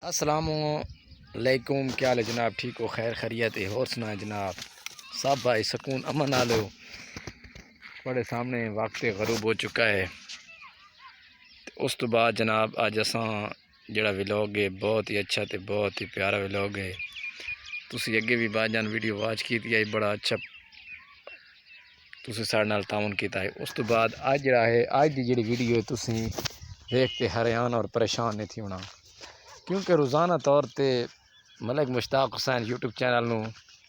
السلام علیکم، کیا حال ہے جناب؟ ٹھیک ہو؟ خیر خیریت ہے؟ اور سنا جناب؟ سب بھائی سکون امن آ لو بڑے سامنے وقت غروب ہو چکا ہے۔ اس تو بعد جناب اج اساں جڑا ولاگ ہے بہت ہی اچھا تے بہت ہی پیارا ولاگ ہے۔ تسی اگے بھی با جان ویڈیو واچ کیتی ہے، بڑا اچھا تسی سارے نال تعاون کیتا ہے۔ اس تو بعد اج جڑا ہے اج دی جڑی ویڈیو ہے تسی دیکھ کے حیران اور پریشان نہیں تھی ہونا، کیونکہ روزانہ طور تے ملک مشتاق حسین یوٹیوب چینل نو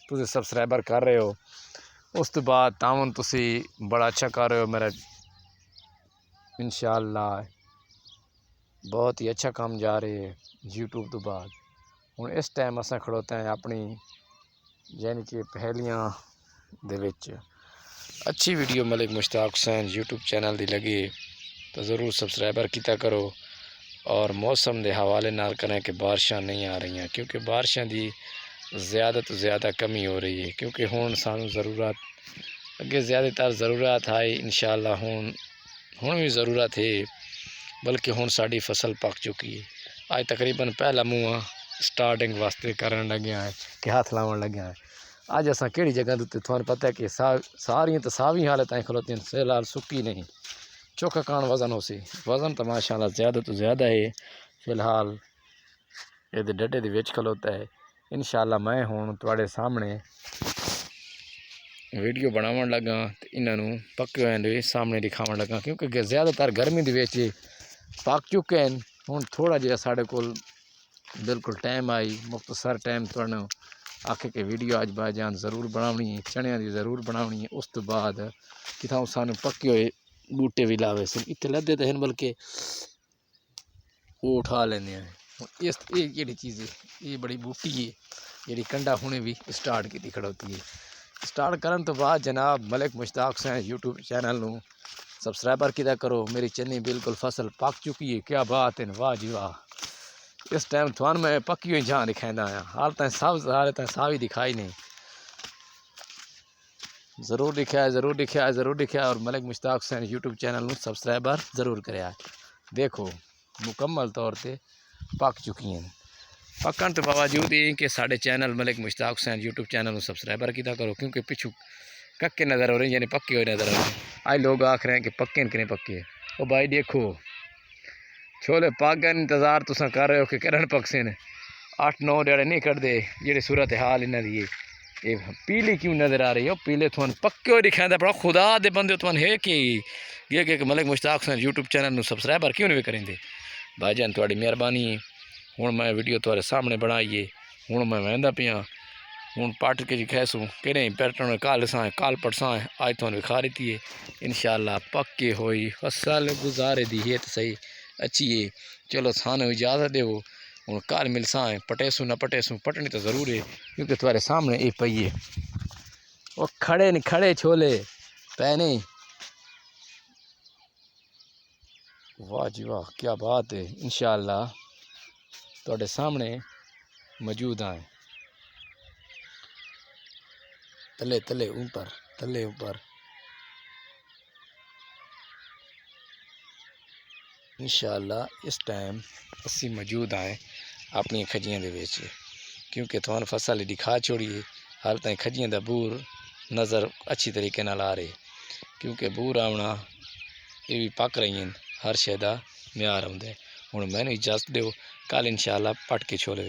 تسی سبسکرائبر کر رہے ہو۔ اس تو بعد تعاون تسی بڑا اچھا کر رہے ہو، میرا انشاءاللہ بہت ہی اچھا کام جا رہے ہے یوٹیوب تو بعد۔ ہن اس ٹائم اساں کھڑوتے ہیں اپنی یعنی کہ پہلیاں دے وچ اچھی ویڈیو ملک مشتاق حسین یوٹیوب چینل دی لگی تو ضرور سبسکرائبر کیتا کرو، اور موسم دے حوالے نال کریں کہ بارشاں نہیں آ رہی ہیں، کیونکہ بارشاں دی زیادہ تو زیادہ کمی ہو رہی ہے، کیونکہ ہون سانوں ضرورت اگے زیادہ تر ضرورت ہے انشاءاللہ ہون بھی ضرورت ہے، بلکہ ہون ساڈی فصل پک چکی ہے۔ آج تقریباً پہلا منہ سٹارٹنگ واسطے کرن لگیا ہے کہ ہاتھ لاؤن لگیا ہے۔ اج اساں کیڑی جگہ تے تھانوں پتہ ہے کہ ساریاں تو ساوی حالتیں کھلوتی ہیں، فی الحال سکی نہیں چوکا کان وزن ہو سی وزن تو ماشاءاللہ زیادہ تو زیادہ ہے، فی الحال یہ ڈڈے دے وچ کھلوتا ہے۔ انشاءاللہ میں ہوں تواڈے سامنے ویڈیو بناون لگا تے انہاں نوں پکے ہوئے دے سامنے دکھاون لگا، کیونکہ زیادہ تر گرمی دے وچ پک چکے ہیں۔ ہن تھوڑا جہا ساڈے کول بالکل ٹائم آئی مختصر ٹائم تھوڑا آکھے کہ ویڈیو اج با جان ضرور بناونی ہے، چنیاں دی ضرور بناونی ہے۔ اس تو بعد کتھاں سانوں پکے ہوئے بوٹے بھی لاوے سن، اتنے لدے تے ہیں بلکہ وہ اٹھا لینے ہیں۔ اس جڑی چیز ہے یہ بڑی بوٹی ہے جڑی کنڈا ہونے بھی سٹارٹ کی کھڑوتی ہے۔ سٹارٹ کرن تو بعد جناب ملک مشتاق حسین یوٹیوب چینل نوں سبسکرائبر کیتا کرو، میری چنی بالکل فصل پک چکی ہے۔ کیا بات ہے، واہ جی واہ! اس ٹائم تھوان میں پکی ہوئی جان دکھائندا آیا، حال تائیں ساوی دکھائی نہیں، ضرور دکھایا اور ملک مشتاق حسین یوٹیوب چینل نوں سبسکرائبر ضرور کریا۔ دیکھو مکمل طور تے پک چکی ہیں، پکن تو باوجود یہ کہ ساڈے چینل ملک مشتاق حسین یوٹیوب چینل نوں سبسکرائبر کیتا کرو، کیونکہ پچھو ککے نظر ہو رہے ہیں، یعنی پکے ہوئے نظر ہو رہے ہیں۔ آج لوگ آکھ رہے ہیں کہ پکے کہ نہیں پکے۔ او بھائی دیکھو چھولے پاگن انتظار تساں کر رہے ہو کہ کرن پکسے نے 8-9 ڈیڑے نہیں کٹدے، جڑی صورت حال انہاں دی یہ پیلی کیوں نظر آ رہی ہے؟ پیلے تھوان پکے ہوئے دکھایندا پڑا، خدا دے بندے تھوان ہے کہ یہ کہ ملک مشتاق حسین یوٹیوب چینل نوں سبسکرائبر کیوں نہیں کریں دے؟ بھائی جان تواڈی مہربانی ہے۔ ہن میں ویڈیو تواڈے سامنے بنائیے، ہن میں ویندا پیاں، ہن پٹ کے جی کھیسوں کہ نہیں پیٹرن کال پڑساں آج تھوان وکھا دیتی ہے۔ انشاءاللہ پکے ہوئی فصل گزارے دی ہے تو صحیح اچھی ہے۔ چلو سانو اجازت دیو، ہن کال ملساں پٹیسوں نہ پٹیسوں پٹنی تو ضرور ہے، کیونکہ تواڈے سامنے یہ پئی ہے۔ وہ کھڑے نہیں کھڑے چھولے پے نہیں، واہ جی واہ کیا بات ہے۔ انشاءاللہ تواڈے سامنے موجود ہیں، تلے اوپر انشاءاللہ اس ٹائم اسی موجود ہیں اپنی کھجیاں دے وچ، کیونکہ تھوان فصل دکھا چھوڑی ہے، حال تائیں کھجیاں دا بور نظر اچھی طریقے نال آ رہے، کیونکہ بور آونا یہ بھی پک رہی ہیں، ہر شے دا معیار ہوندا ہے۔ ہن مینوں اجازت دیو، کل انشاءاللہ پٹ کے چھولے